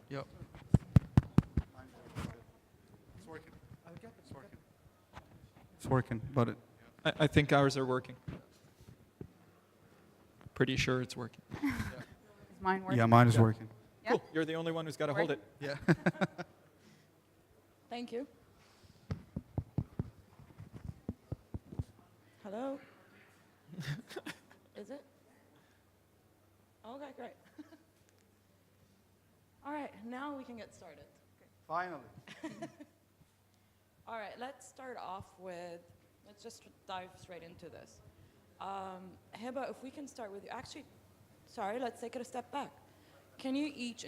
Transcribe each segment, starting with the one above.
Yep. It's working. It's working. It's working, but it. I think ours are working. Pretty sure it's working. Is mine working? Yeah, mine is Yeah. working. Yeah? Cool. You're the only one who's got to hold it. Yeah. Thank you. Hello? Is it? Okay, great. All right, now we can get started. Finally. All right, let's start off with, let's just dive straight into this. Heba, if we can start with you. Actually, sorry, let's take it a step back. Can you each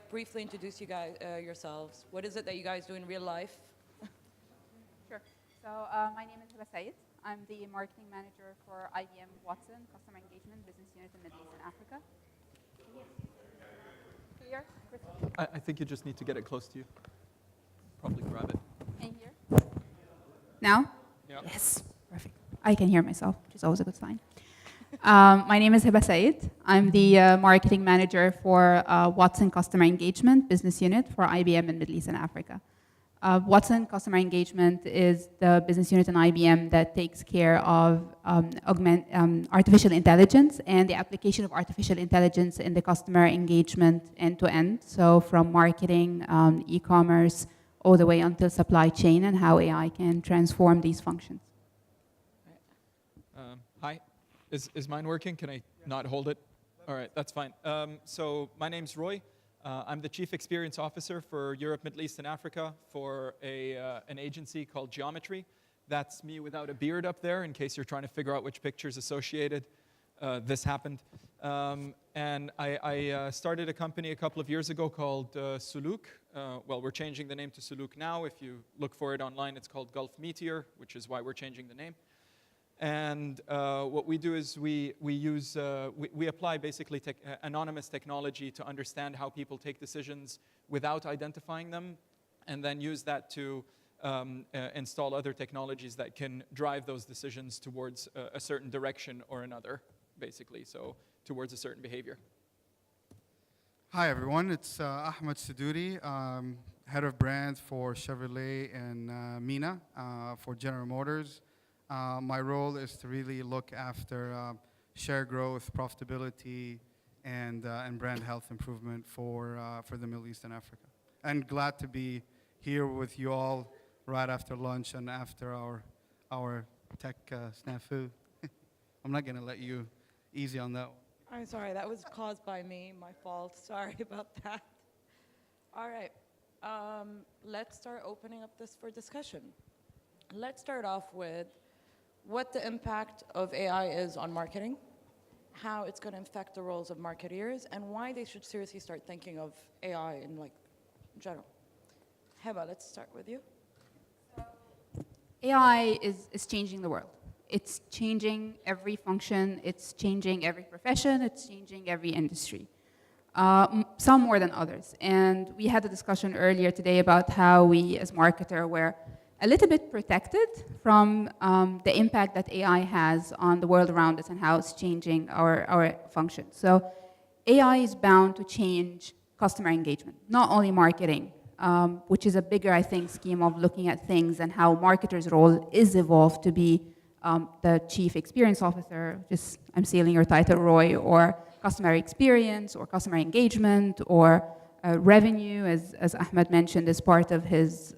briefly introduce you guys yourselves? What is it that you guys do in real life? Sure. So my name is Heba Said. I'm the marketing manager for IBM Watson Customer Engagement Business Unit in Middle East and Africa. Here, I think you just need to get it close to you. Probably grab it. and here. Now? Yeah. Yes, perfect. I can hear myself, which is always a good sign. My name is Heba Said. I'm the marketing manager for Watson Customer Engagement Business Unit for IBM in Middle East and Africa. Watson Customer Engagement is the business unit in IBM that takes care of artificial intelligence and the application of artificial intelligence in the customer engagement end-to-end. So from marketing, e-commerce, all the way until supply chain and how AI can transform these functions. Hi. Is mine working? Can I not hold it? All right, that's fine. So my name's Roy. I'm the Chief Experience Officer for Europe, Middle East, and Africa for an agency called Geometry. That's me without a beard up there, in case you're trying to figure out which picture's associated. This happened. And I started a company a couple of years ago called Suluk. Well, we're changing the name to Suluk now. If you look for it online, it's called Gulf Meteor, which is why we're changing the name. And what we do is we apply basically anonymous technology to understand how people take decisions without identifying them, and then use that to install other technologies that can drive those decisions towards a certain direction or another, basically, so towards a certain behavior. Hi, everyone. It's Ahmed Sadouri, head of brand for Chevrolet and Mina for General Motors. My role is to really look after share growth, profitability, and brand health improvement for the Middle East and Africa. And glad to be here with you all right after lunch and after our tech snafu. I'm not going to let you easy on that one. I'm sorry, that was caused by me, my fault. Sorry about that. All right, let's start opening up this for discussion. Let's start off with what the impact of AI is on marketing, how it's going to affect the roles of marketeers, and why they should seriously start thinking of AI in general. Heba, let's start with you. AI is changing the world. It's changing every function, it's changing every profession, it's changing every industry. Some more than others. And we had a discussion earlier today about how we as marketers were a little bit protected from the impact that AI has on the world around us and how it's changing our functions. So AI is bound to change customer engagement, not only marketing, which is a bigger, I think, scheme of looking at things and how marketers' role is evolved to be the chief experience officer, just I'm stealing your title, Roy, or customer experience, or customer engagement, or revenue, as Ahmed mentioned, as part of his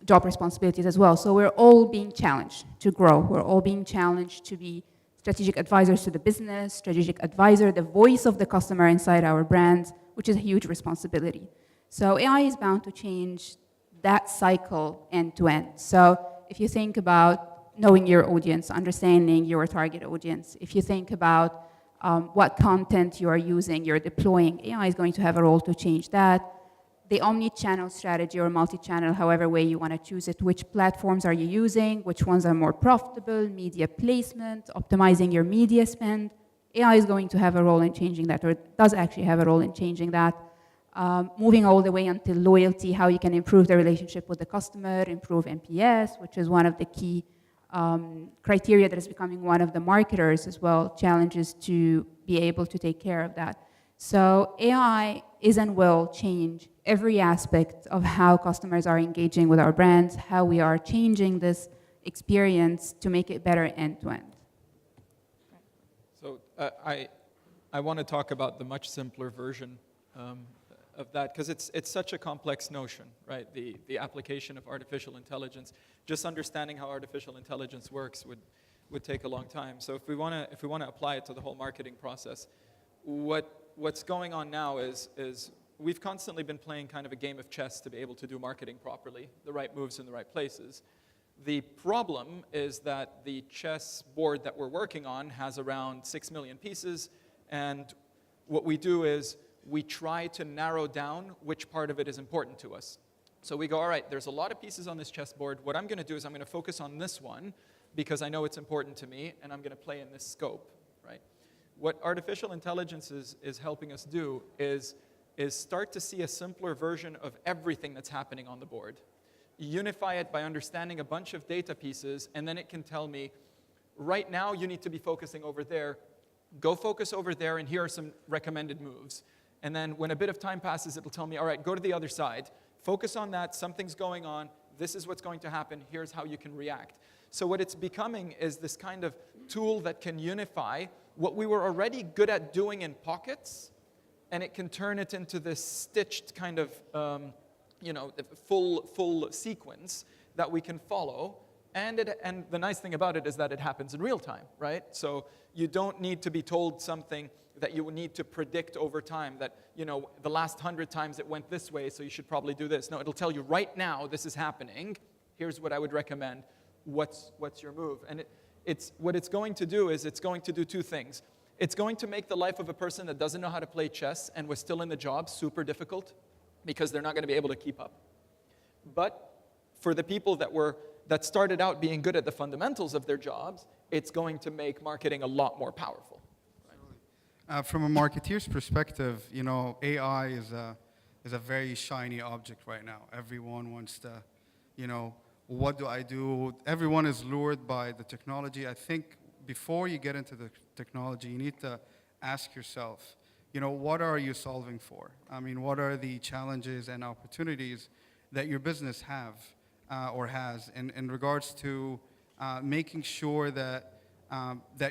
job responsibilities as well. So we're all being challenged to grow. We're all being challenged to be strategic advisors to the business, strategic advisor, the voice of the customer inside our brands, which is a huge responsibility. So AI is bound to change that cycle end to end. So if you think about knowing your audience, understanding your target audience, if you think about what content you are using, you're deploying, AI is going to have a role to change that. The omni-channel strategy or multi-channel, however way you want to choose it, which platforms are you using, which ones are more profitable, media placement, optimizing your media spend. AI is going to have a role in changing that, or it does actually have a role in changing that. Moving all the way until loyalty, how you can improve the relationship with the customer, improve NPS, which is one of the key criteria that is becoming one of the marketers as well, challenges to be able to take care of that. So AI is and will change every aspect of how customers are engaging with our brands, how we are changing this experience to make it better end to end. So I want to talk about the much simpler version of that, because it's such a complex notion, right? The application of artificial intelligence. Just understanding how artificial intelligence works would take a long time. So if we want to apply it to the whole marketing process, what's going on now is we've constantly been playing kind of a game of chess to be able to do marketing properly, the right moves in the right places. The problem is that the chess board that we're working on has around 6 million pieces, and what we do is we try to narrow down which part of it is important to us. So we go, all right, there's a lot of pieces on this chessboard. What I'm going to do is I'm going to focus on this one because I know it's important to me, and I'm going to play in this scope, right? What artificial intelligence is helping us do is start to see a simpler version of everything that's happening on the board. Unify it by understanding a bunch of data pieces, and then it can tell me, right now you need to be focusing over there. Go focus over there, and here are some recommended moves. And then when a bit of time passes, it'll tell me, all right, go to the other side. Focus on that. Something's going on. This is what's going to happen. Here's how you can react. So what it's becoming is this kind of tool that can unify what we were already good at doing in pockets, and it can turn it into this stitched kind of full sequence that we can follow. And the nice thing about it is that it happens in real time, right? So you don't need to be told something that you need to predict over time, that, the last 100 times it went this way, so you should probably do this. No, it'll tell you right now this is happening. Here's what I would recommend. What's your move? And what it's going to do is it's going to do two things. It's going to make the life of a person that doesn't know how to play chess and was still in the job super difficult, because they're not going to be able to keep up. But for the people that started out being good at the fundamentals of their jobs, it's going to make marketing a lot more powerful. From a marketeer's perspective, AI is a very shiny object right now. Everyone wants to, what do I do? Everyone is lured by the technology. I think before you get into the technology, you need to ask yourself, what are you solving for? I mean, what are the challenges and opportunities that your business or has in regards to making sure that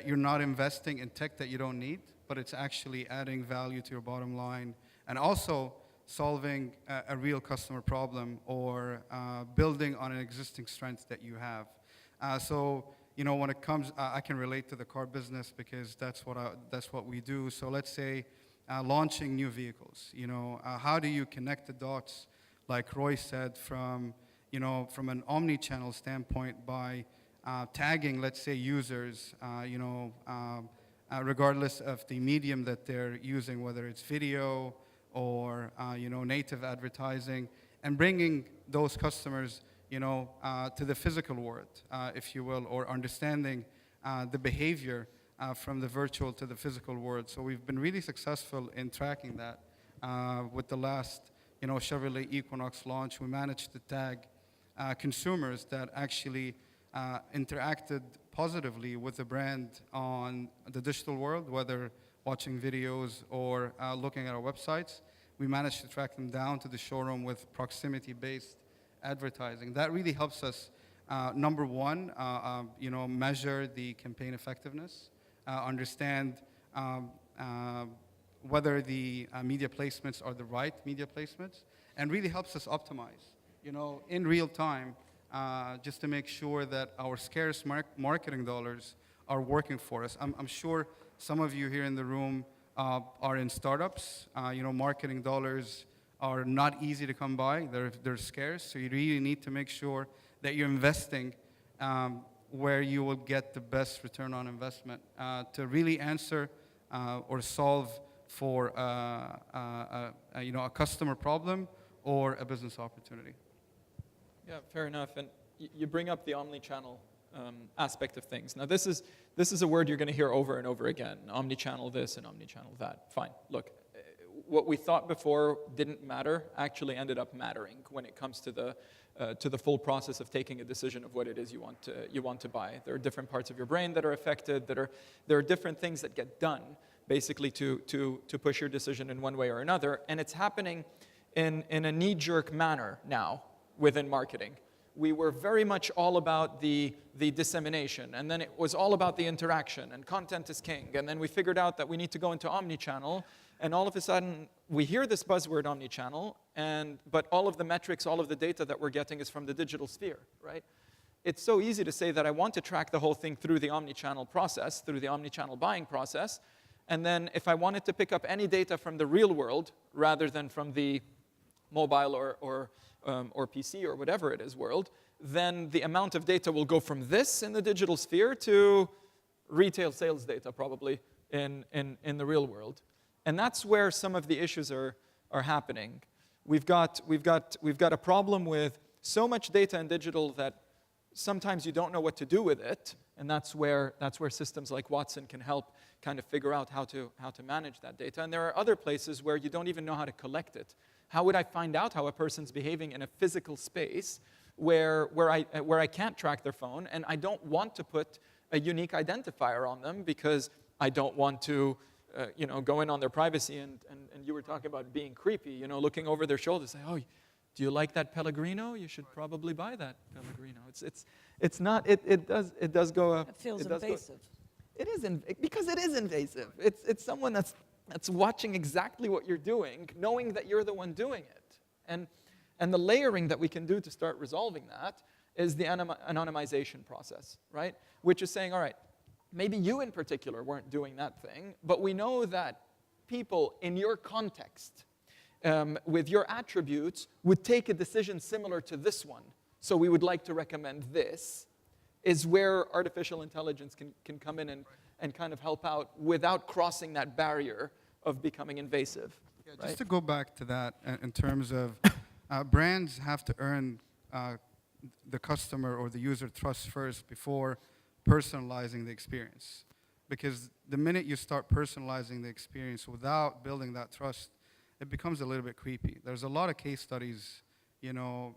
you're not investing in tech that you don't need, but it's actually adding value to your bottom line, and also solving a real customer problem, or building on an existing strength that you have. When it comes, I can relate to the car business because that's what we do. So let's say launching new vehicles. How do you connect the dots, like Roy said, from an omni-channel standpoint by tagging, let's say, users, regardless of the medium that they're using, whether it's video or native advertising, and bringing those customers to the physical world, if you will, or understanding the behavior from the virtual to the physical world. So we've been really successful in tracking that. With the last Chevrolet Equinox launch, we managed to tag consumers that actually interacted positively with the brand on the digital world, whether watching videos or looking at our websites. We managed to track them down to the showroom with proximity-based advertising. That really helps us, number one, measure the campaign effectiveness, understand whether the media placements are the right media placements, and really helps us optimize, in real time, just to make sure that our scarce marketing dollars are working for us. I'm sure some of you here in the room are in startups. Marketing dollars are not easy to come by. They're scarce, so you really need to make sure that you're investing where you will get the best return on investment to really answer or solve for a customer problem or a business opportunity. Yeah, fair enough. And you bring up the omni-channel aspect of things. Now, this is a word you're going to hear over and over again. Omni-channel this and omni-channel that. Fine. Look, what we thought before didn't matter actually ended up mattering when it comes to the full process of taking a decision of what it is you want to buy. There are different parts of your brain that are affected. There are different things that get done basically to push your decision in one way or another. And it's happening in a knee-jerk manner now within marketing. We were very much all about the dissemination, and then it was all about the interaction, and content is king. And then we figured out that we need to go into omnichannel, and all of a sudden, we hear this buzzword omnichannel, but all of the metrics, all of the data that we're getting is from the digital sphere, right? It's so easy to say that I want to track the whole thing through the omnichannel process, through the omnichannel buying process, and then if I wanted to pick up any data from the real world, rather than from the mobile or PC or whatever it is world, then the amount of data will go from this in the digital sphere to retail sales data probably in the real world. And that's where some of the issues are happening. We've got a problem with so much data in digital that sometimes you don't know what to do with it, and that's where systems like Watson can help kind of figure out how to manage that data. And there are other places where you don't even know how to collect it. How would I find out how a person's behaving in a physical space where I can't track their phone, and I don't want to put a unique identifier on them because I don't want to go in on their privacy, and you were talking about being creepy, looking over their shoulder, say, oh, do you like that Pellegrino? You should probably buy that Pellegrino. It's not, it does go. It feels invasive. It is, because it is invasive. It's someone that's watching exactly what you're doing, knowing that you're the one doing it. And the layering that we can do to start resolving that is the anonymization process, right? Which is saying, all right, maybe you in particular weren't doing that thing, but we know that people in your context, with your attributes, would take a decision similar to this one. So we would like to recommend this, is where artificial intelligence can come in and kind of help out without crossing that barrier of becoming invasive. Yeah, right? just to go back to that in terms of brands have to earn the customer or the user trust first before personalizing the experience. Because the minute you start personalizing the experience without building that trust, it becomes a little bit creepy. There's a lot of case studies,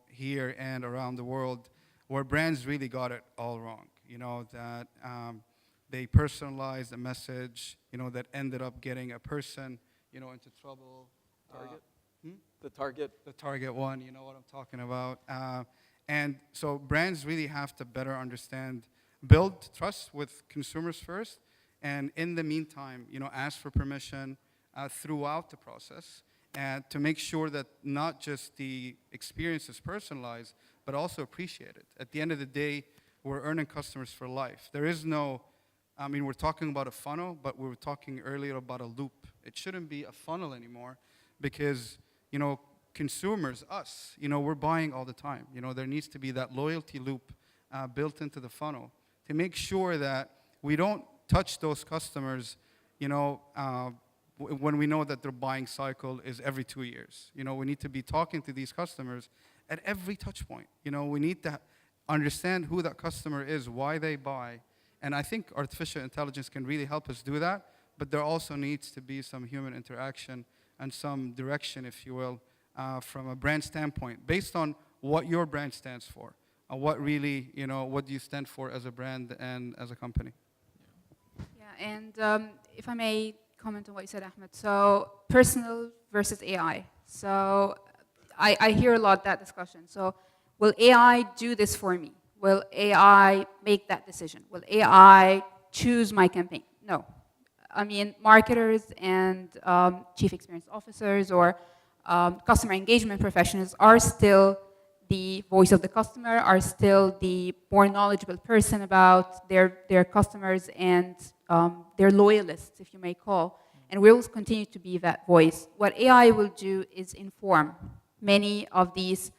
here and around the world where brands really got it all wrong. That they personalized a message, that ended up getting a person, into trouble. Target? The Target one, you know what I'm talking about. And so brands really have to better understand, build trust with consumers first, and in the meantime, ask for permission throughout the process, and to make sure that not just the experience is personalized, but also appreciated. At the end of the day, we're earning customers for life. There is no, we're talking about a funnel, but we were talking earlier about a loop. It shouldn't be a funnel anymore because, consumers, us, we're buying all the time. There needs to be that loyalty loop built into the funnel to make sure that we don't touch those customers, when we know that their buying cycle is every 2 years. We need to be talking to these customers at every touch point. We need to understand who that customer is, why they buy. And I think artificial intelligence can really help us do that, but there also needs to be some human interaction and some direction, if you will, from a brand standpoint, based on what your brand stands for, what really, what do you stand for as a brand and as a company. Yeah, and if I may comment on what you said, Ahmed. So personal versus AI. So I hear a lot that discussion. So will AI do this for me? Will AI make that decision? Will AI choose my campaign? No. Marketers and chief experience officers or customer engagement professionals are still the voice of the customer, are still the more knowledgeable person about their customers and their loyalists, if you may call. And we will continue to be that voice. What AI will do is inform many of these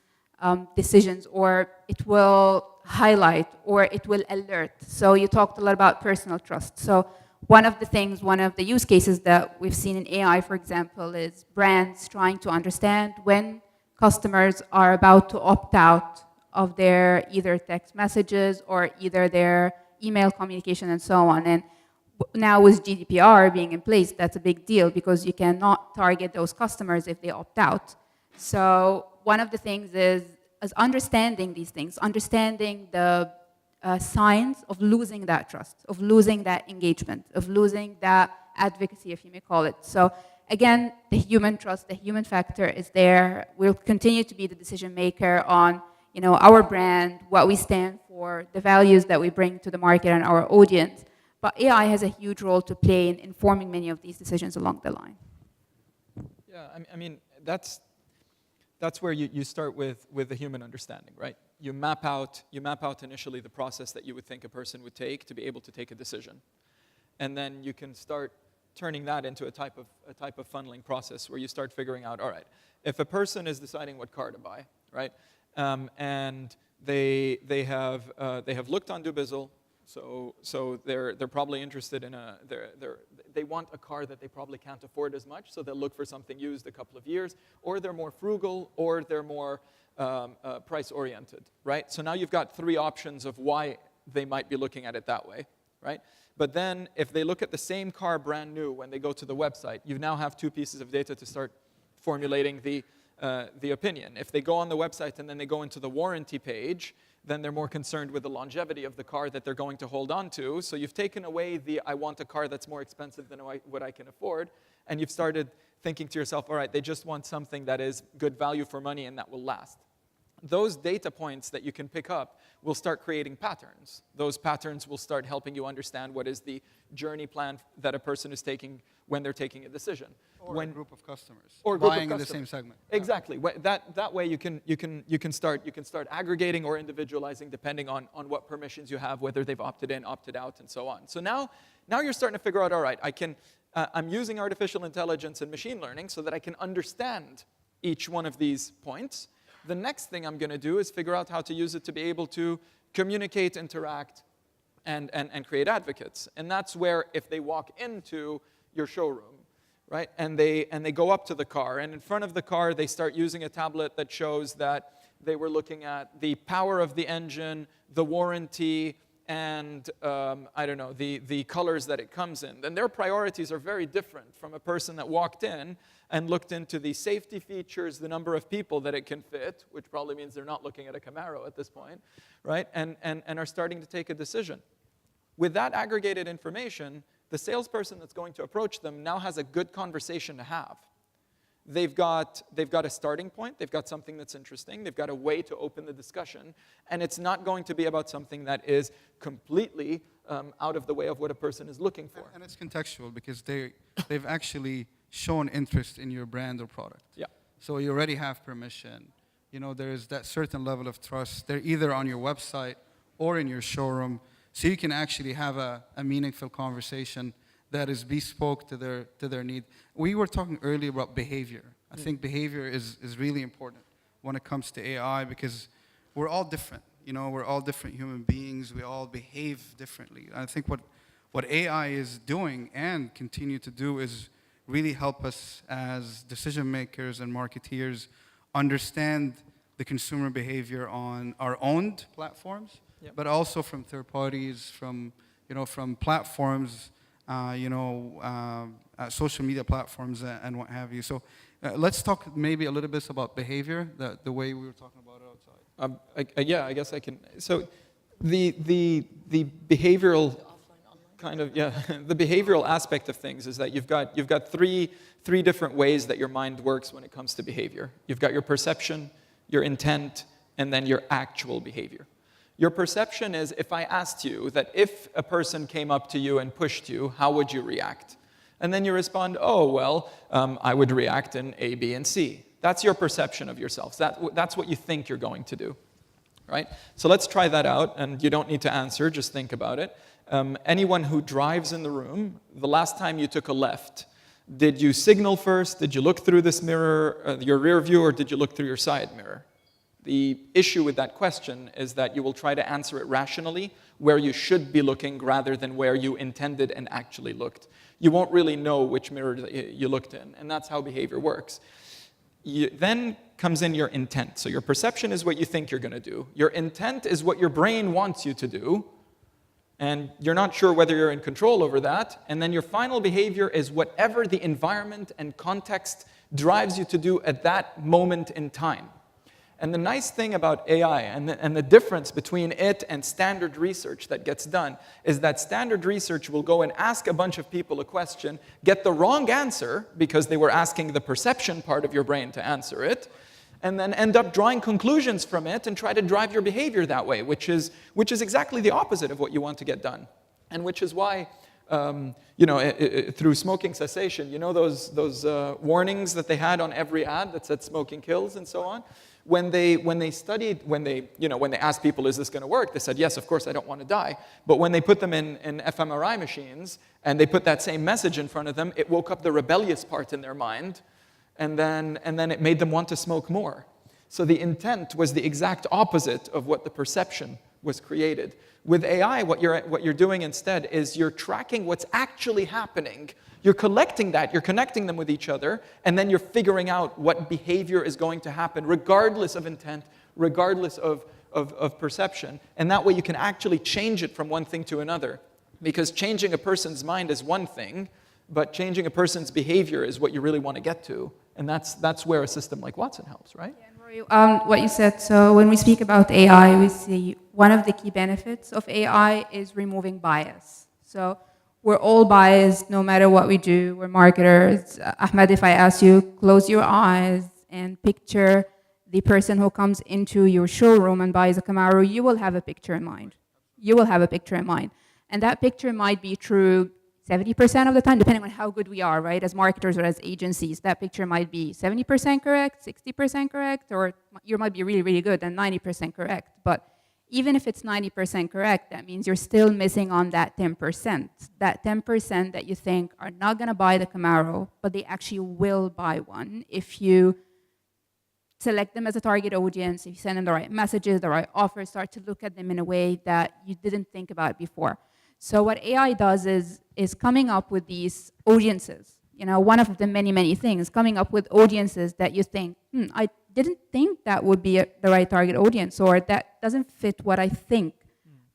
decisions, or it will highlight, or it will alert. So you talked a lot about personal trust. So one of the use cases that we've seen in AI, for example, is brands trying to understand when customers are about to opt out of their either text messages or either their email communication and so on. And now with GDPR being in place, that's a big deal because you cannot target those customers if they opt out. So one of the things is understanding these things, understanding the signs of losing that trust, of losing that engagement, of losing that advocacy, if you may call it. So again, the human trust, the human factor is there. We'll continue to be the decision maker on, our brand, what we stand for, the values that we bring to the market and our audience. But AI has a huge role to play in informing many of these decisions along the line. Yeah, I mean, that's where you start with the human understanding, right? You map out initially the process that you would think a person would take to be able to take a decision. And then you can start turning that into a type of funneling process where you start figuring out, all right, if a person is deciding what car to buy, right, and they have looked on Dubizzle, so they're probably interested in they want a car that they probably can't afford as much, so they'll look for something used a couple of years, or they're more frugal, or they're more price-oriented, right? So now you've got 3 options of why they might be looking at it that way, right? But then if they look at the same car brand new when they go to the website, you now have 2 pieces of data to start formulating the opinion. If they go on the website and then they go into the warranty page, then they're more concerned with the longevity of the car that they're going to hold on to. So you've taken away the I want a car that's more expensive than what I can afford, and you've started thinking to yourself, all right, they just want something that is good value for money and that will last. Those data points that you can pick up will start creating patterns. Those patterns will start helping you understand what is the journey plan that a person is taking when they're taking a decision. Or a group of customers. Or a group buying of in the customers. same segment. Exactly. That way you can start aggregating or individualizing depending on what permissions you have, whether they've opted in, opted out, and so on. So now you're starting to figure out, all right, I'm using artificial intelligence and machine learning so that I can understand each one of these points. The next thing I'm going to do is figure out how to use it to be able to communicate, interact, and create advocates. And that's where if they walk into your showroom, right, and they go up to the car, and in front of the car they start using a tablet that shows that they were looking at the power of the engine, the warranty, and I don't know, the colors that it comes in. Then their priorities are very different from a person that walked in and looked into the safety features, the number of people that it can fit, which probably means they're not looking at a Camaro at this point, right? And are starting to take a decision. With that aggregated information, the salesperson that's going to approach them now has a good conversation to have. They've got a starting point, they've got something that's interesting, they've got a way to open the discussion, and it's not going to be about something that is completely out of the way of what a person is looking for. And it's contextual because they've actually shown interest in your brand or product. Yeah. So you already have permission. There is that certain level of trust. They're either on your website or in your showroom, so you can actually have a meaningful conversation that is bespoke to their need. We were talking earlier about behavior. I think behavior is really important when it comes to AI because we're all different. We're all different human beings. We all behave differently. I think what AI is doing and continue to do is really help us as decision makers and marketeers understand the consumer behavior on our owned platforms, Yep. but also from third parties, from platforms, social media platforms and what have you. So let's talk maybe a little bit about behavior, the way we were talking about it outside. Yeah, I guess I can. So the behavioral kind of, yeah, the behavioral aspect of things is that you've got three different ways that your mind works when it comes to behavior. You've got your perception, your intent, and then your actual behavior. Your perception is if I asked you that if a person came up to you and pushed you, how would you react? And then you respond, oh, well, I would react in A, B, and C. That's your perception of yourself. That's what you think you're going to do, right? So let's try that out, and you don't need to answer, just think about it. Anyone who drives in the room, the last time you took a left, did you signal first? Did you look through this mirror, your rear view, or did you look through your side mirror? The issue with that question is that you will try to answer it rationally, where you should be looking rather than where you intended and actually looked. You won't really know which mirror you looked in, and that's how behavior works. Then comes in your intent. So your perception is what you think you're going to do. Your intent is what your brain wants you to do, and you're not sure whether you're in control over that. And then your final behavior is whatever the environment and context drives you to do at that moment in time. And the nice thing about AI and the difference between it and standard research that gets done is that standard research will go and ask a bunch of people a question, get the wrong answer because they were asking the perception part of your brain to answer it, and then end up drawing conclusions from it and try to drive your behavior that way, which is exactly the opposite of what you want to get done. And which is why, through smoking cessation, you know those warnings that they had on every ad that said smoking kills and so on? When they asked people, is this going to work? They said, yes, of course, I don't want to die. But when they put them in fMRI machines and they put that same message in front of them, it woke up the rebellious part in their mind, and then it made them want to smoke more. So the intent was the exact opposite of what the perception was created. With AI, what you're doing instead is you're tracking what's actually happening. You're collecting that, you're connecting them with each other, and then you're figuring out what behavior is going to happen, regardless of intent, regardless of perception. And that way you can actually change it from one thing to another. Because changing a person's mind is one thing, but changing a person's behavior is what you really want to get to. And that's where a system like Watson helps, right? Yeah, and Rory, what you said, so when we speak about AI, we see one of the key benefits of AI is removing bias. So we're all biased no matter what we do. We're marketers. Ahmed, if I ask you, close your eyes and picture the person who comes into your showroom and buys a Camaro, you will have a picture in mind. You will have a picture in mind. And that picture might be true 70% of the time, depending on how good we are, right? As marketers or as agencies, that picture might be 70% correct, 60% correct, or you might be really, really good and 90% correct. But even if it's 90% correct, that means you're still missing on that 10%. That 10% that you think are not gonna buy the Camaro, but they actually will buy one if you select them as a target audience, if you send them the right messages, the right offers, start to look at them in a way that you didn't think about before. So what AI does is coming up with these audiences. You know, one of the many, many things, coming up with audiences that you think, I didn't think that would be the right target audience, or that doesn't fit what I think.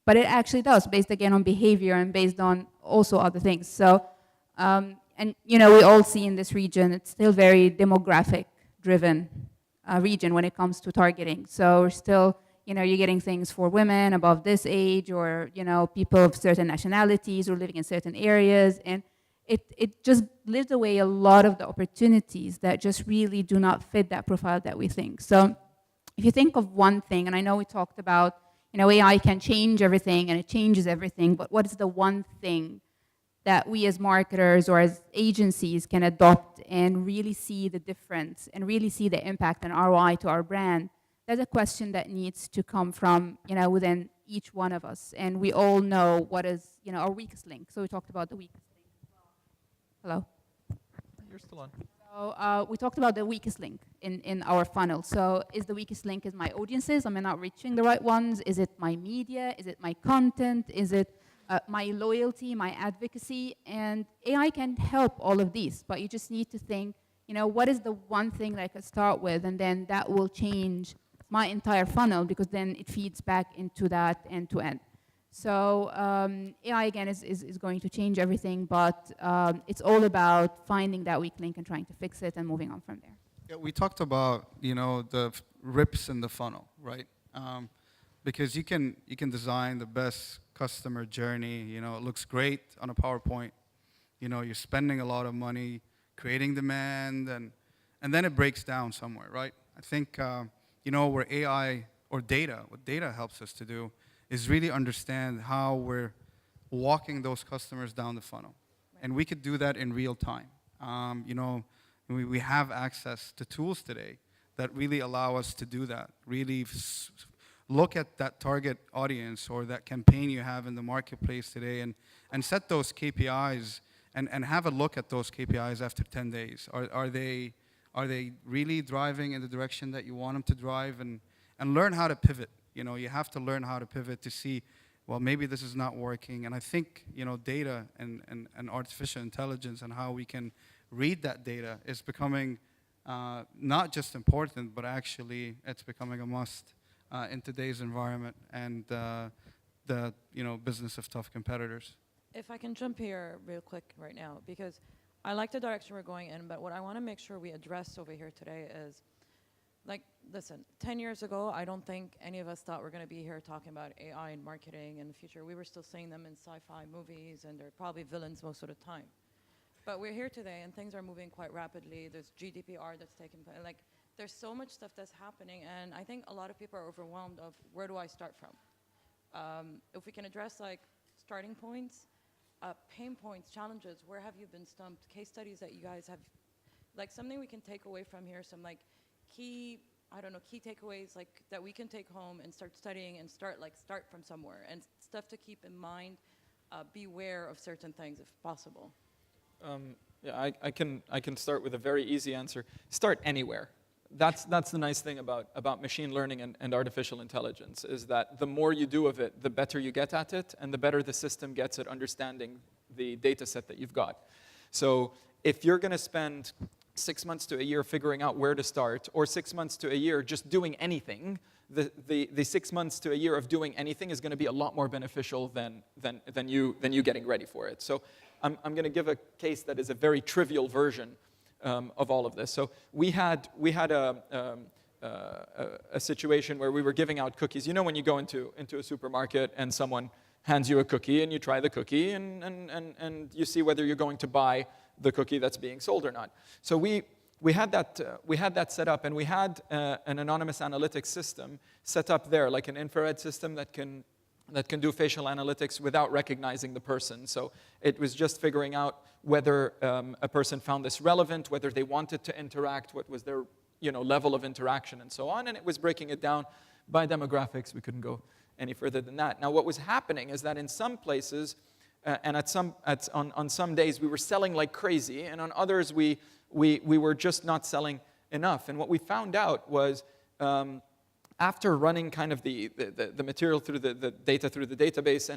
But it actually does, based again on behavior and based on also other things. So, and you know, we all see in this region, it's still very demographic driven region when it comes to targeting. So we're still, you know, you're getting things for women above this age, or, you know, people of certain nationalities or living in certain areas. And it just lives away a lot of the opportunities that just really do not fit that profile that we think. So if you think of one thing, and I know we talked about, you know, AI can change everything and it changes everything, but what is the one thing that we as marketers or as agencies can adopt and really see the difference and really see the impact and ROI to our brand? That's a question that needs to come from, you know, within each one of us. And we all know what is, you know, our weakest link. So we talked about the weakest link as well. Hello? You're still on. So we talked about the weakest link in our funnel. So is the weakest link is my audiences? Am I not reaching the right ones? Is it my media? Is it my content? Is it my loyalty, my advocacy? And AI can help all of these, but you just need to think, you know, what is the one thing that I could start with? And then that will change my entire funnel, because then it feeds back into that end to end. So AI again is going to change everything, but it's all about finding that weak link and trying to fix it and moving on from there. Yeah, we talked about, you know, the rips in the funnel, right? Because you can design the best customer journey. You know, it looks great on a PowerPoint. You know, you're spending a lot of money creating demand, and then it breaks down somewhere, right? I think you know, where AI or data, what data helps us to do is really understand how we're walking those customers down the funnel. And we could do that in real time. You know, we have access to tools today that really allow us to do that, really look at that target audience or that campaign you have in the marketplace today and set those KPIs and have a look at those KPIs after 10 days. Are they really driving in the direction that you want them to drive? And learn how to pivot. You know, you have to learn how to pivot to see, well, maybe this is not working. And I think, you know, data and artificial intelligence and how we can read that data is becoming not just important, but actually it's becoming a must in today's environment and the, you know, business of tough competitors. If I can jump here real quick right now, because I like the direction we're going in, but what I want to make sure we address over here today is like, listen, 10 years ago, I don't think any of us thought we're going to be here talking about AI and marketing in the future. We were still seeing them in sci-fi movies, and they're probably villains most of the time. But we're here today, and things are moving quite rapidly. There's GDPR that's taking place. Like, there's so much stuff that's happening, and I think a lot of people are overwhelmed of where do I start from? If we can address, like, starting points, pain points, challenges, where have you been stumped, case studies that you guys have, like, something we can take away from here, some, like, key, I don't know, key takeaways, like, that we can take home and start studying and start from somewhere, and stuff to keep in mind, beware of certain things if possible. Yeah, I can start with a very easy answer. Start anywhere. That's the nice thing about machine learning and artificial intelligence, is that the more you do of it, the better you get at it, and the better the system gets at understanding the data set that you've got. So if you're going to spend 6 months to a year figuring out where to start, or 6 months to a year just doing anything, the 6 months to a year of doing anything is going to be a lot more beneficial than you getting ready for it. So I'm going to give a case that is a very trivial version of all of this. So we had a situation where we were giving out cookies. You know, when you go into a supermarket and someone hands you a cookie and you try the cookie and you see whether you're going to buy the cookie that's being sold or not. So we had that set up, and we had an anonymous analytics system set up there, like an infrared system that can do facial analytics without recognizing the person. So it was just figuring out whether a person found this relevant, whether they wanted to interact, what was their level of interaction, and so on. And it was breaking it down by demographics. We couldn't go any further than that. Now, what was happening is that in some places, and on some days, we were selling like crazy, and on others, we were just not selling enough. And what we found out was, after running kind of the material through the data through the database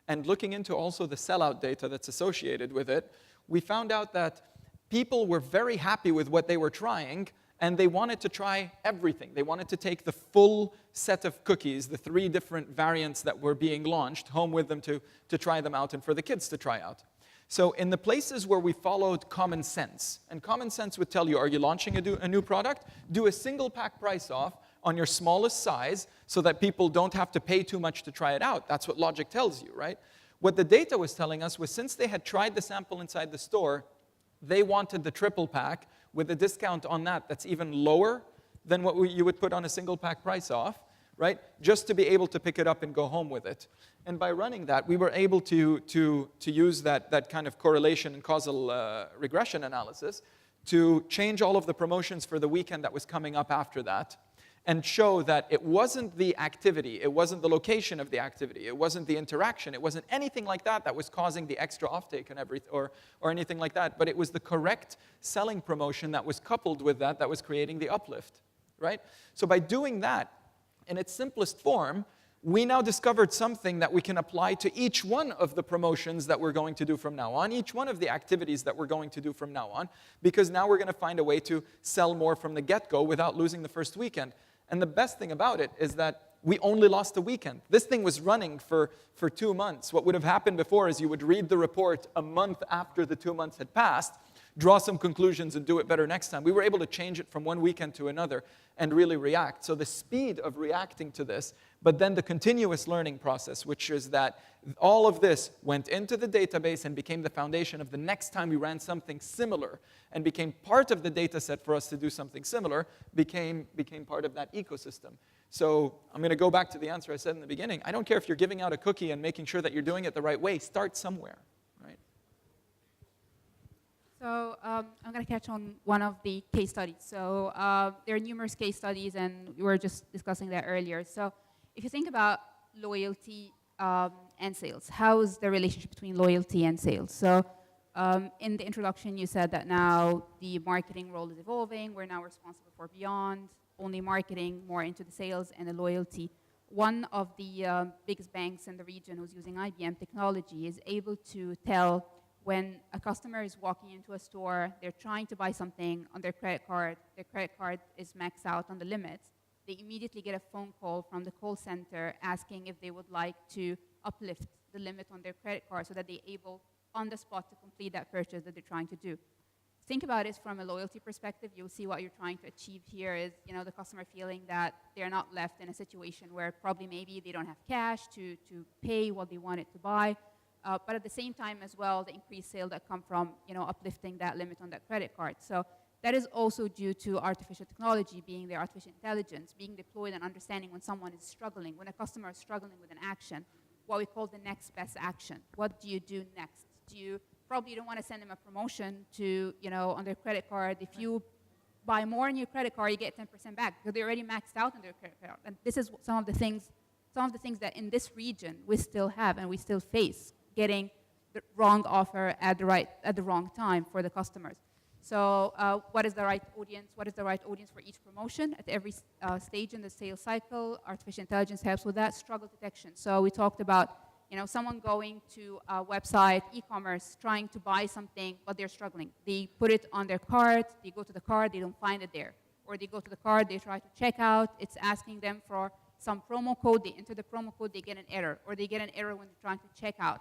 and looking into also the sellout data that's associated with it, we found out that people were very happy with what they were trying, and they wanted to try everything. They wanted to take the full set of cookies, the 3 different variants that were being launched, home with them to try them out and for the kids to try out. So in the places where we followed common sense, and common sense would tell you, are you launching a new product? Do a single pack price off on your smallest size so that people don't have to pay too much to try it out. That's what logic tells you, right? What the data was telling us was, since they had tried the sample inside the store, they wanted the triple pack with a discount on that that's even lower than what you would put on a single pack price off, right? Just to be able to pick it up and go home with it. And by running that, we were able to use that kind of correlation and causal regression analysis to change all of the promotions for the weekend that was coming up after that, and show that it wasn't the activity, it wasn't the location of the activity, it wasn't the interaction, it wasn't anything like that that was causing the extra offtake and or anything like that, but it was the correct selling promotion that was coupled with that was creating the uplift, right? So by doing that, in its simplest form, we now discovered something that we can apply to each one of the promotions that we're going to do from now on, each one of the activities that we're going to do from now on, because now we're going to find a way to sell more from the get-go without losing the first weekend. And the best thing about it is that we only lost a weekend. This thing was running for 2 months. What would have happened before is you would read the report a month after the 2 months had passed, draw some conclusions and do it better next time. We were able to change it from one weekend to another and really react. So the speed of reacting to this, but then the continuous learning process, which is that all of this went into the database and became the foundation of the next time we ran something similar, and became part of the data set for us to do something similar, became part of that ecosystem. So I'm going to go back to the answer I said in the beginning. I don't care if you're giving out a cookie and making sure that you're doing it the right way. Start somewhere, right? So I'm going to catch on one of the case studies. So there are numerous case studies, and we were just discussing that earlier. So if you think about loyalty and sales, how is the relationship between loyalty and sales? So in the introduction, you said that now the marketing role is evolving. We're now responsible for beyond only marketing, more into the sales and the loyalty. One of the biggest banks in the region who's using IBM technology is able to tell when a customer is walking into a store, they're trying to buy something on their credit card is maxed out on the limits, they immediately get a phone call from the call center asking if they would like to uplift the limit on their credit card so that they're able on the spot to complete that purchase that they're trying to do. think about it from a loyalty perspective. You'll see what you're trying to achieve here is, the customer feeling that they're not left in a situation where probably maybe they don't have cash to pay what they wanted to buy. But at the same time as well, the increased sale that come from, uplifting that limit on that credit card. So that is also due to artificial technology being there, artificial intelligence being deployed and understanding when someone is struggling, when a customer is struggling with an action, what we call the next best action. What do you do next? Probably you don't want to send them a promotion to, on their credit card. If you buy more on your credit card, you get 10% back because they're already maxed out on their credit card. And this is some of the things that in this region we still have and we still face, getting the wrong offer at the wrong time for the customers. So what is the right audience? What is the right audience for each promotion? At every stage in the sales cycle, artificial intelligence helps with that. Struggle detection. So we talked about someone going to a website, e-commerce, trying to buy something, but they're struggling. They put it on their cart, they go to the cart, they don't find it there. Or they go to the cart, they try to check out, it's asking them for some promo code, they enter the promo code, they get an error. Or they get an error when they're trying to check out.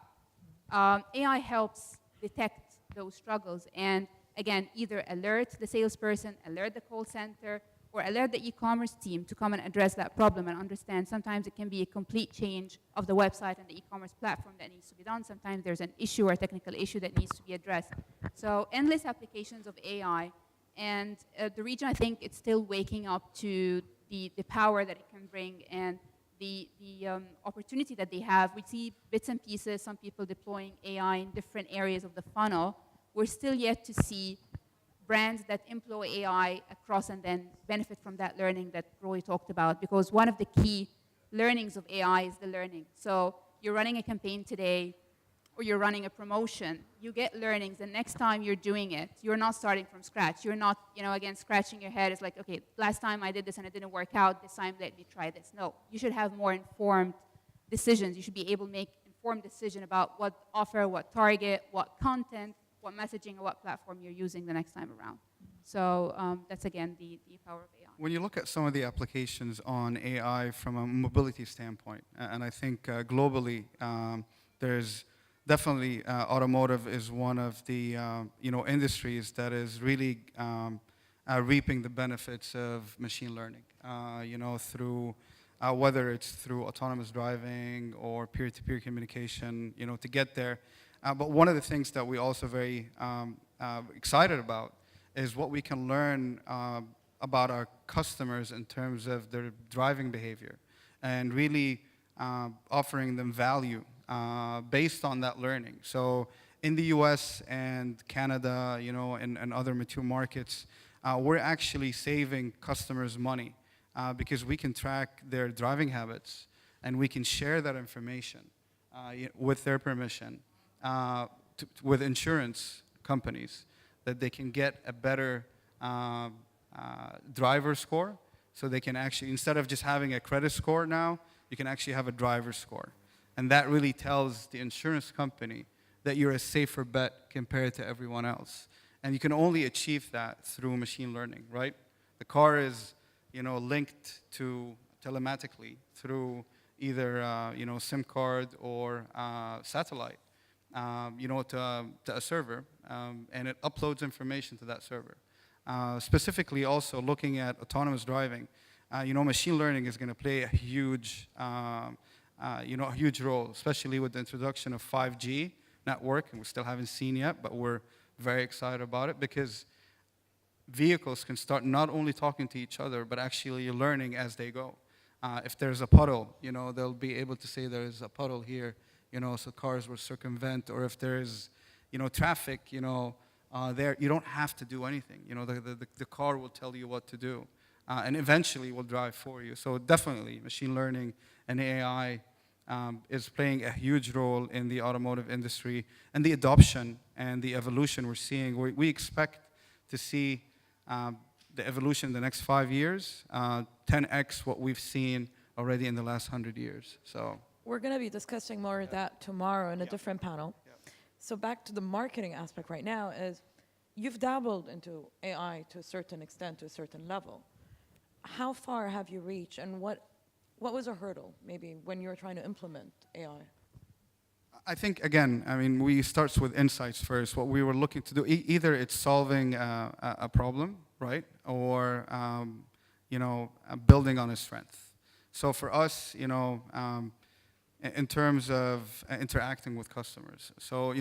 AI helps detect those struggles and, again, either alert the salesperson, alert the call center, or alert the e-commerce team to come and address that problem and understand. Sometimes it can be a complete change of the website and the e-commerce platform that needs to be done. Sometimes there's an issue or a technical issue that needs to be addressed. So endless applications of AI. And the region, I think, it's still waking up to the power that it can bring and the opportunity that they have. We see bits and pieces, some people deploying AI in different areas of the funnel. We're still yet to see brands that employ AI across and then benefit from that learning that Roy talked about, because one of the key learnings of AI is the learning. So you're running a campaign today, or you're running a promotion, you get learnings, and next time you're doing it, you're not starting from scratch. You're not, again, scratching your head. It's like, okay, last time I did this and it didn't work out, this time let me try this. No, you should have more informed decisions. You should be able to make informed decision about what offer, what target, what content, what messaging or what platform you're using the next time around. So that's, again, the power of AI. When you look at some of the applications on AI from a mobility standpoint, and I think globally, there's definitely automotive is one of the industries that is really reaping the benefits of machine learning. Through whether it's through autonomous driving or peer-to-peer communication, to get there. But one of the things that we're also very excited about is what we can learn about our customers in terms of their driving behavior and really offering them value based on that learning. So in the US and Canada, and other mature markets, we're actually saving customers money because we can track their driving habits and we can share that information with their permission. With insurance companies, that they can get a better driver score, so they can actually, instead of just having a credit score now, you can actually have a driver score. And that really tells the insurance company that you're a safer bet compared to everyone else. And you can only achieve that through machine learning, right? The car is, linked to telematically through either, SIM card or satellite. To a server, and it uploads information to that server. Specifically also looking at autonomous driving, machine learning is going to play a huge, huge role, especially with the introduction of 5G network, and we still haven't seen yet, but we're very excited about it because vehicles can start not only talking to each other, but actually learning as they go. If there's a puddle, they'll be able to say there's a puddle here, so cars will circumvent, or if there's, traffic, there, you don't have to do anything. The car will tell you what to do, and eventually will drive for you. So definitely, machine learning and AI is playing a huge role in the automotive industry, and the adoption and the evolution we're seeing. We expect to see the evolution in the next 5 years, 10x what we've seen already in the last 100 years. So. We're going to be discussing more of that tomorrow in a different panel. So back to the marketing aspect right now is you've dabbled into AI to a certain extent, to a certain level. How far have you reached, and what was a hurdle maybe when you were trying to implement AI? I think, again, I mean, we starts with insights first. What we were looking to do, either it's solving a problem, right? Or, building on a strength. So for us, in terms of interacting with customers. So,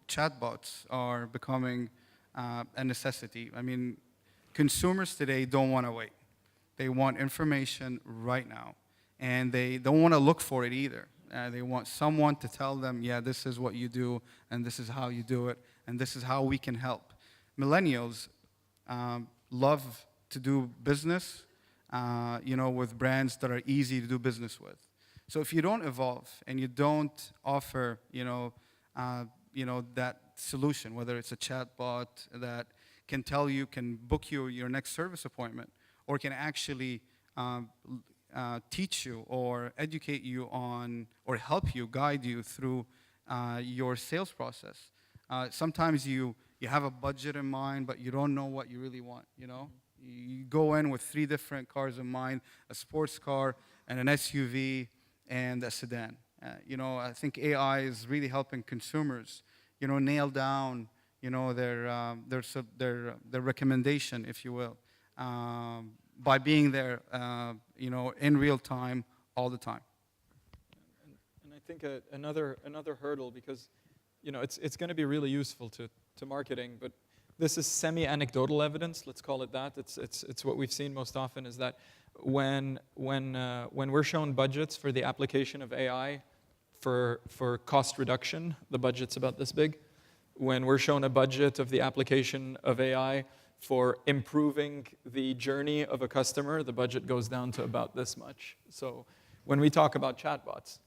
chatbots are becoming a necessity. I mean, consumers today don't want to wait. They want information right now. And they don't want to look for it either. They want someone to tell them, yeah, this is what you do, and this is how you do it, and this is how we can help. Millennials love to do business, with brands that are easy to do business with. So if you don't evolve and you don't offer, that solution, whether it's a chatbot that can tell you, can book you your next service appointment, or can actually teach you or educate you on, or help you, guide you through your sales process. Sometimes you have a budget in mind, but you don't know what you really want, You go in with 3 different cars in mind, a sports car and an SUV and a sedan. I think AI is really helping consumers, nail down, their recommendation, if you will. By being there, in real time, all the time. And I think another hurdle, because it's going to be really useful to marketing, but this is semi-anecdotal evidence. Let's call it that. It's what we've seen most often is that when we're shown budgets for the application of AI for cost reduction, the budget's about this big. When we're shown a budget of the application of AI for improving the journey of a customer, the budget goes down to about this much. So when we talk about chatbots,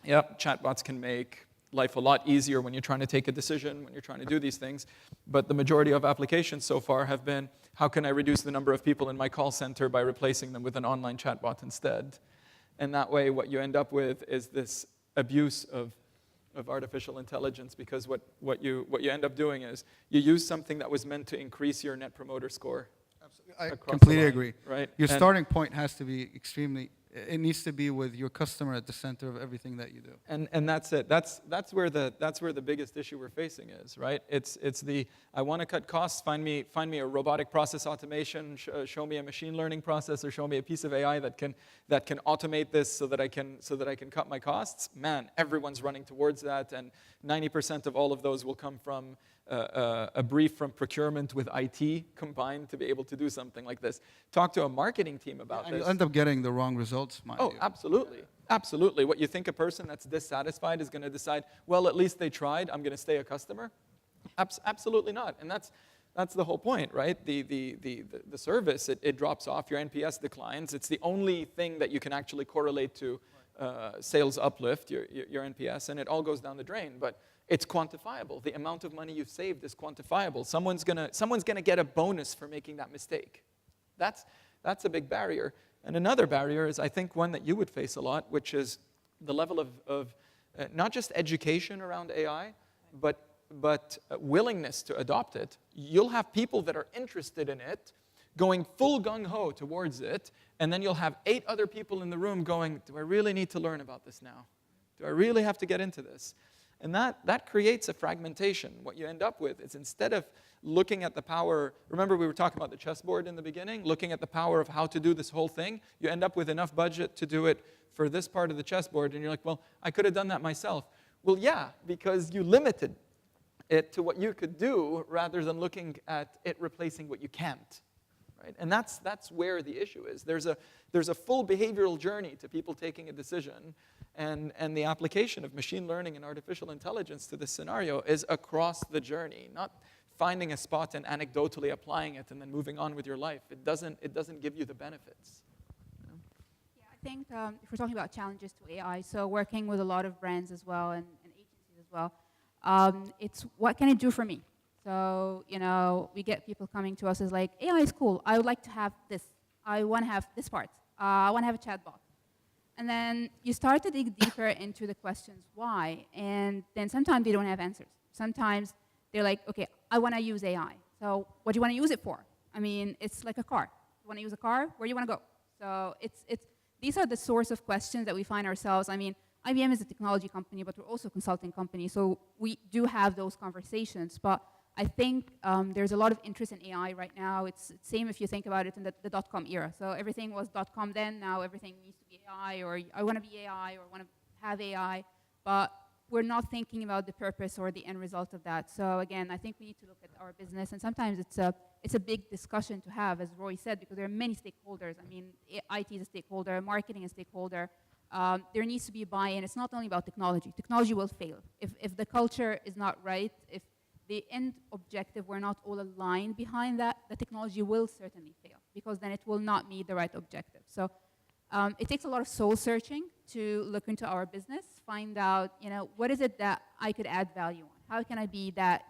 chatbots can make life a lot easier when you're trying to take a decision, when you're trying to do these things. But the majority of applications so far have been, how can I reduce the number of people in my call center by replacing them with an online chatbot instead? And that way, what you end up with is this abuse of artificial intelligence, because what you end up doing is you use something that was meant to increase your net promoter score. Absolutely. I across completely the line, agree. right? Your And- starting point has to be it needs to be with your customer at the center of everything that you do. And that's it. That's where the biggest issue we're facing is, right? It's the, I want to cut costs. Find me a robotic process automation. Show me a machine learning process, or show me a piece of AI that can automate this so that I can cut my costs. Man, everyone's running towards that, and 90% of all of those will come from a brief from procurement with IT combined to be able to do something like this. Talk to a marketing team about And this. you end up getting the wrong results, mind Oh, you. absolutely. Absolutely. What you think a person that's dissatisfied is going to decide, well, at least they tried, I'm going to stay a customer? Absolutely not. And that's the whole point, right? The service, it drops off, your NPS declines. It's the only thing that you can actually correlate to sales uplift, your NPS, and it all goes down the drain. But it's quantifiable. The amount of money you've saved is quantifiable. Someone's gonna get a bonus for making that mistake. That's a big barrier. And another barrier is, I think, one that you would face a lot, which is the level of not just education around AI, but willingness to adopt it. You'll have people that are interested in it, going full gung-ho towards it, and then you'll have 8 other people in the room going, do I really need to learn about this now? Do I really have to get into this? And that creates a fragmentation. What you end up with is, instead of looking at the power, remember we were talking about the chessboard in the beginning, looking at the power of how to do this whole thing, you end up with enough budget to do it for this part of the chessboard, and you're like, well, I could have done that myself. Well, yeah, because you limited it to what you could do rather than looking at it replacing what you can't. Right? And that's where the issue is. There's a full behavioral journey to people taking a decision, and the application of machine learning and artificial intelligence to this scenario is across the journey, not finding a spot and anecdotally applying it and then moving on with your life. It doesn't give you the benefits. Yeah, I think if we're talking about challenges to AI, so working with a lot of brands as well and agencies as well, it's what can it do for me? So, we get people coming to us as like, AI is cool. I would like to have this. I want to have this part. I want to have a chatbot. And then you start to dig deeper into the questions why, and then sometimes they don't have answers. Sometimes they're like, okay, I want to use AI. So what do you want to use it for? I mean, it's like a car. You want to use a car? Where do you want to go? So these are the source of questions that we find ourselves. I mean, IBM is a technology company, but we're also a consulting company, so we do have those conversations. But I think there's a lot of interest in AI right now. It's the same if you think about it in the dot-com era. So everything was dot-com then, now everything needs to be AI, or I want to be AI, or I want to have AI. But we're not thinking about the purpose or the end result of that. So again, I think we need to look at our business, and sometimes it's a big discussion to have, as Roy said, because there are many stakeholders. I mean, IT is a stakeholder, marketing is a stakeholder. There needs to be buy-in. It's not only about technology. Technology will fail. If the culture is not right, if the end objective, we're not all aligned behind that, the technology will certainly fail, because then it will not meet the right objective. So it takes a lot of soul searching to look into our business, find out, what is it that I could add value on? How can I be that,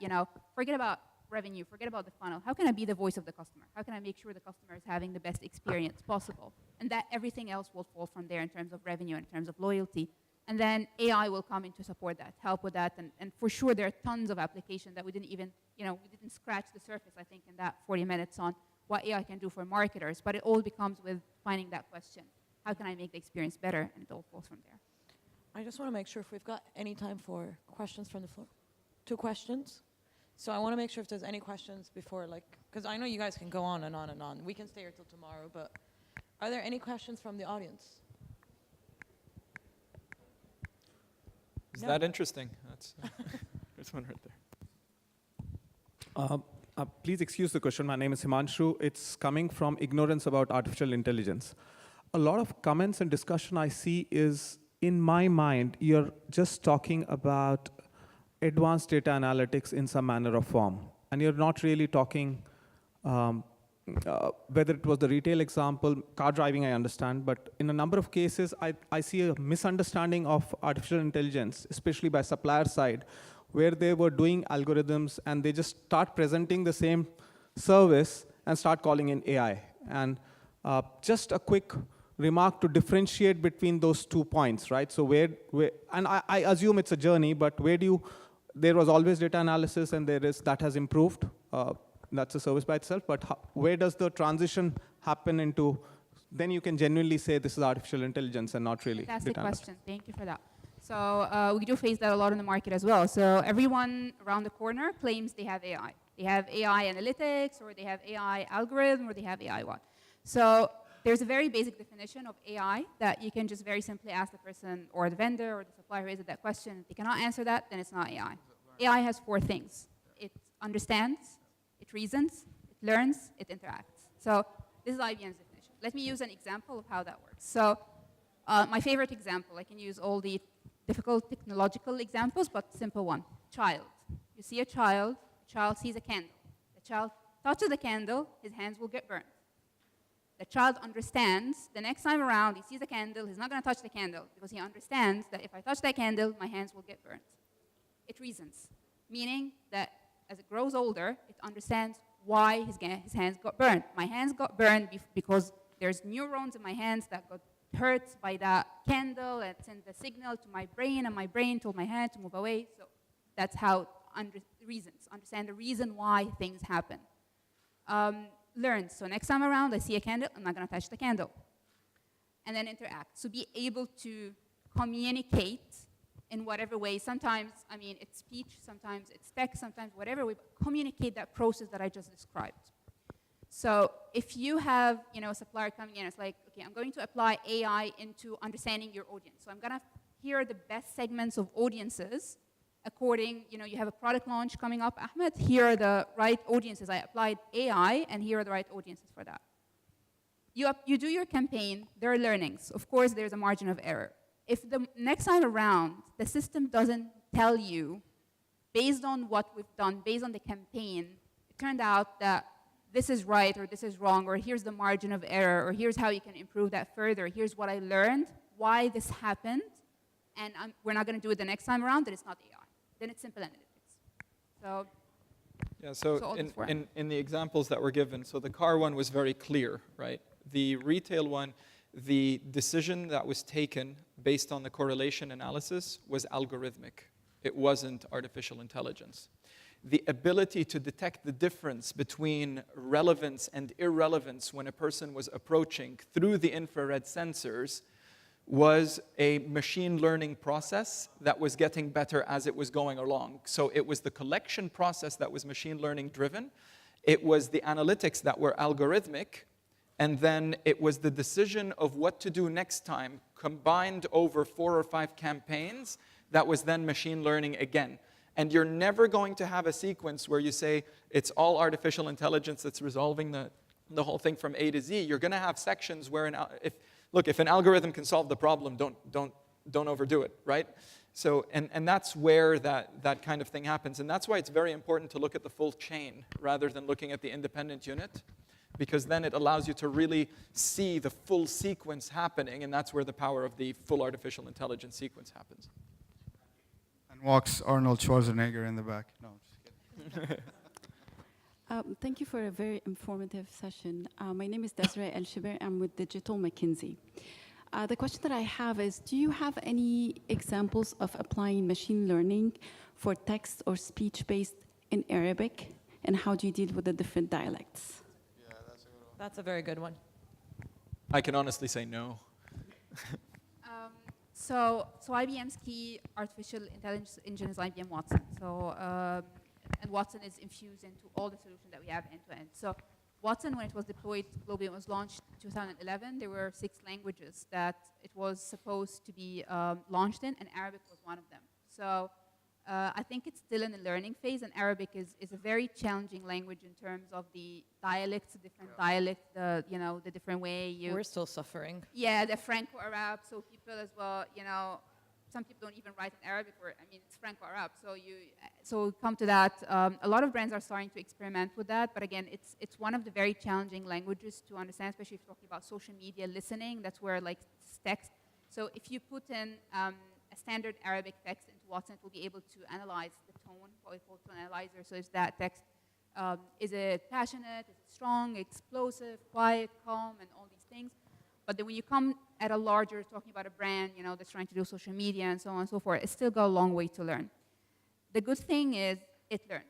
forget about revenue, forget about the funnel. How can I be the voice of the customer? How can I make sure the customer is having the best experience possible? And that everything else will fall from there in terms of revenue, in terms of loyalty. And then AI will come in to support that, help with that. And for sure, there are tons of applications that we didn't even, we didn't scratch the surface, I think, in that 40 minutes on what AI can do for marketers. But it all becomes with finding that question. How can I make the experience better? And it all falls from there. I just want to make sure if we've got any time for questions from the floor. 2 questions. So I want to make sure if there's any questions before, because I know you guys can go on and on and on. We can stay here till tomorrow, but are there any questions from the audience? Is that interesting? That's there's one right there. Please excuse the question. My name is Himanshu. It's coming from ignorance about artificial intelligence. A lot of comments and discussion I see is, in my mind, you're just talking about advanced data analytics in some manner or form. And you're not really talking, whether it was the retail example, car driving, I understand, but in a number of cases, I see a misunderstanding of artificial intelligence, especially by supplier side, where they were doing algorithms and they just start presenting the same service and start calling in AI. And just a quick remark to differentiate between those 2 points, right? So and I assume it's a journey, but there was always data analysis and that has improved. That's a service by itself, but where does the transition happen into, then you can genuinely say this is artificial intelligence and not really Fantastic data question. Thank you for that. So we do face that a lot in the market as well. So everyone around the corner claims they have AI. They have AI analytics, or they have AI algorithm, or they have AI what. So there's a very basic definition of AI that you can just very simply ask the person or the vendor or the supplier who raised that question. If they cannot answer that, then it's not AI. AI has 4 things. It understands, it reasons, it learns, it interacts. So this is IBM's definition. Let me use an example of how that works. So my favorite example, I can use all the difficult technological examples, but simple one. Child. You see a child sees a candle. The child touches the candle, his hands will get burned. The child understands the next time around he sees a candle, he's not going to touch the candle because he understands that if I touch that candle, my hands will get burnt. It reasons, meaning that as it grows older, it understands why his hands got burned. My hands got burned because there's neurons in my hands that got hurt by that candle, and sent the signal to my brain, and my brain told my hand to move away. So that's how reasons, understand the reason why things happen. Learns. So next time around, I see a candle, I'm not going to touch the candle. And then interact. So be able to communicate in whatever way. Sometimes, it's speech, sometimes it's text, sometimes whatever way, communicate that process that I just described. So if you have, a supplier coming in, it's like, okay, I'm going to apply AI into understanding your audience. So I'm going to hear the best segments of audiences according, you have a product launch coming up, Ahmed, here are the right audiences. I applied AI, and here are the right audiences for that. You do your campaign, there are learnings. Of course, there's a margin of error. If the next time around, the system doesn't tell you, based on what we've done, based on the campaign, it turned out that this is right, or this is wrong, or here's the margin of error, or here's how you can improve that further, here's what I learned, why this happened, and we're not going to do it the next time around, then it's not AI. Then it's simple analytics. So, yeah, so in the examples that were given, so the car one was very clear, right? The retail one, the decision that was taken based on the correlation analysis was algorithmic. It wasn't artificial intelligence. The ability to detect the difference between relevance and irrelevance when a person was approaching through the infrared sensors was a machine learning process that was getting better as it was going along. So it was the collection process that was machine learning driven. It was the analytics that were algorithmic. And then it was the decision of what to do next time combined over 4 or 5 campaigns that was then machine learning again. And you're never going to have a sequence where you say it's all artificial intelligence that's resolving the whole thing from A to Z. You're going to have sections where, if an algorithm can solve the problem, don't overdo it, right? So, and that's where that kind of thing happens. And that's why it's very important to look at the full chain rather than looking at the independent unit, because then it allows you to really see the full sequence happening, and that's where the power of the full artificial intelligence sequence happens. And walks Arnold Schwarzenegger in the back. No, just kidding. Thank you for a very informative session. My name is Desiree El-Shiber. I'm with Digital McKinsey. The question that I have is, do you have any examples of applying machine learning for text or speech-based in Arabic? And how do you deal with the different dialects? Yeah, that's a good one. That's a very good one. I can honestly say no. So IBM's key artificial intelligence engine is IBM Watson. And Watson is infused into all the solutions that we have end to end. So Watson, when it was deployed globally, it was launched in 2011. There were 6 languages that it was supposed to be launched in, and Arabic was one of them. So I think it's still in the learning phase, and Arabic is a very challenging language in terms of the dialects, the different dialects, the different way you... We're still suffering. Yeah, the Franco-Arab, so people as well, some people don't even write in Arabic, it's Franco-Arab. So come to that. A lot of brands are starting to experiment with that, but again, it's one of the very challenging languages to understand, especially if you're talking about social media listening. That's where it's text. So if you put in a standard Arabic text into Watson, it will be able to analyze the tone, what we call tone analyzer. So is that text, is it passionate, is it strong, explosive, quiet, calm, and all these things. But then when you come at a larger, talking about a brand, that's trying to do social media and so on and so forth, it's still got a long way to learn. The good thing is it learns.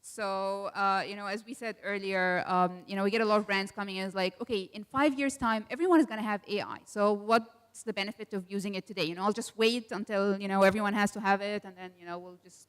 So, as we said earlier, we get a lot of brands coming in, it's like, okay, in 5 years' time, everyone is going to have AI. So what's the benefit of using it today? I'll just wait until, everyone has to have it, and then, we'll just...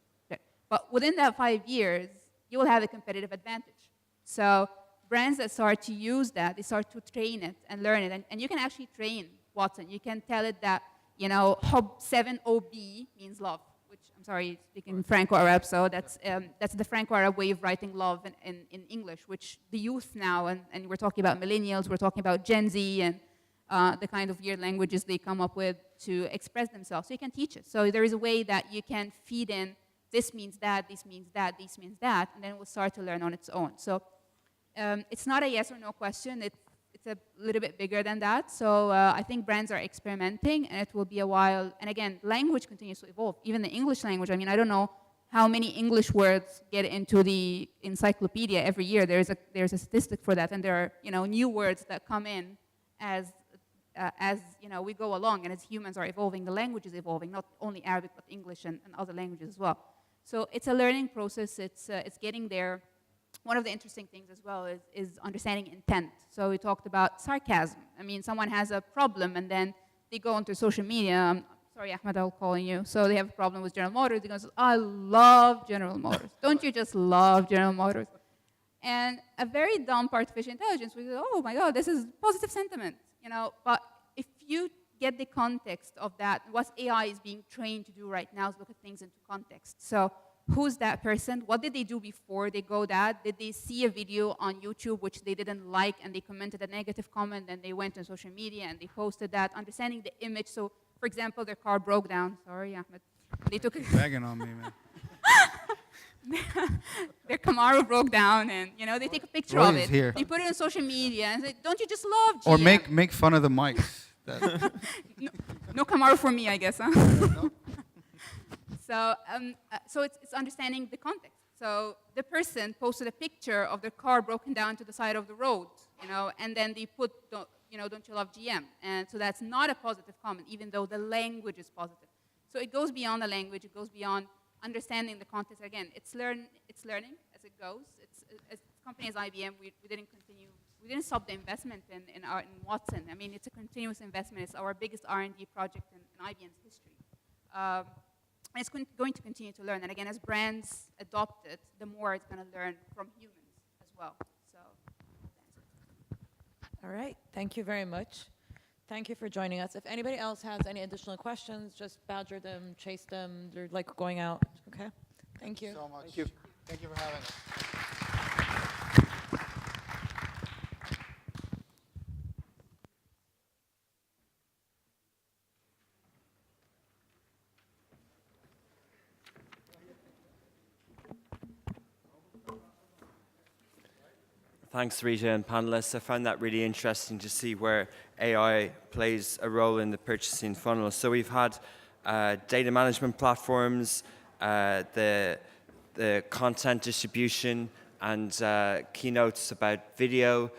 But within that 5 years, you will have a competitive advantage. So brands that start to use that, they start to train it and learn it. And you can actually train Watson. You can tell it that, Hub 7OB means love, which, I'm sorry, speaking Franco-Arab, so that's the Franco-Arab way of writing love in English, which the youth now, and we're talking about millennials, we're talking about Gen Z, and the kind of weird languages they come up with to express themselves. So you can teach it. So there is a way that you can feed in, this means that, this means that, this means that, and then it will start to learn on its own. So it's not a yes or no question. It's a little bit bigger than that. So I think brands are experimenting, and it will be a while. And again, language continues to evolve. Even the English language, I don't know how many English words get into the encyclopedia every year. There's a statistic for that, and there are new words that come in as we go along, and as humans are evolving, the language is evolving, not only Arabic, but English and other languages as well. So it's a learning process. It's getting there. One of the interesting things as well is understanding intent. So we talked about sarcasm. Someone has a problem, and then they go onto social media. Sorry, Ahmed, I'll call you. So they have a problem with General Motors. They go, I love General Motors. Don't you just love General Motors? And a very dumb artificial intelligence will go, oh my God, this is positive sentiment. But if you get the context of that, what AI is being trained to do right now is look at things into context. So who's that person? What did they do before they go that? Did they see a video on YouTube which they didn't like and they commented a negative comment, and they went on social media and they posted that? Understanding the image. So, for example, their car broke down. Sorry, Ahmed. They took it. Bagging on me, man. Their Camaro broke down, and they take a picture Roy of is it. here. They put it on social media and say, "Don't you just love GM?" Or make fun of the mics. No Camaro for me, I guess. Huh? So it's understanding the context. So the person posted a picture of their car broken down to the side of the road, and then they put, don't you love GM? And so that's not a positive comment, even though the language is positive. So it goes beyond the language. It goes beyond understanding the context. Again, it's learning as it goes. As a company as IBM, we didn't continue we didn't stop the investment in Watson. I mean, it's a continuous investment. It's our biggest R&D project in IBM's history. And it's going to continue to learn. And again, as brands adopt it, the more it's going to learn from humans as well. So that's it. All right, thank you very much. Thank you for joining us. If anybody else has any additional questions, just badger them, chase them. They're like going out, okay? Thank you. So much. Thank you. Thank you for having us. Thanks, Rita and panelists. I found that really interesting to see where AI plays a role in the purchasing funnel. So we've had data management platforms, the content distribution, and keynotes about video.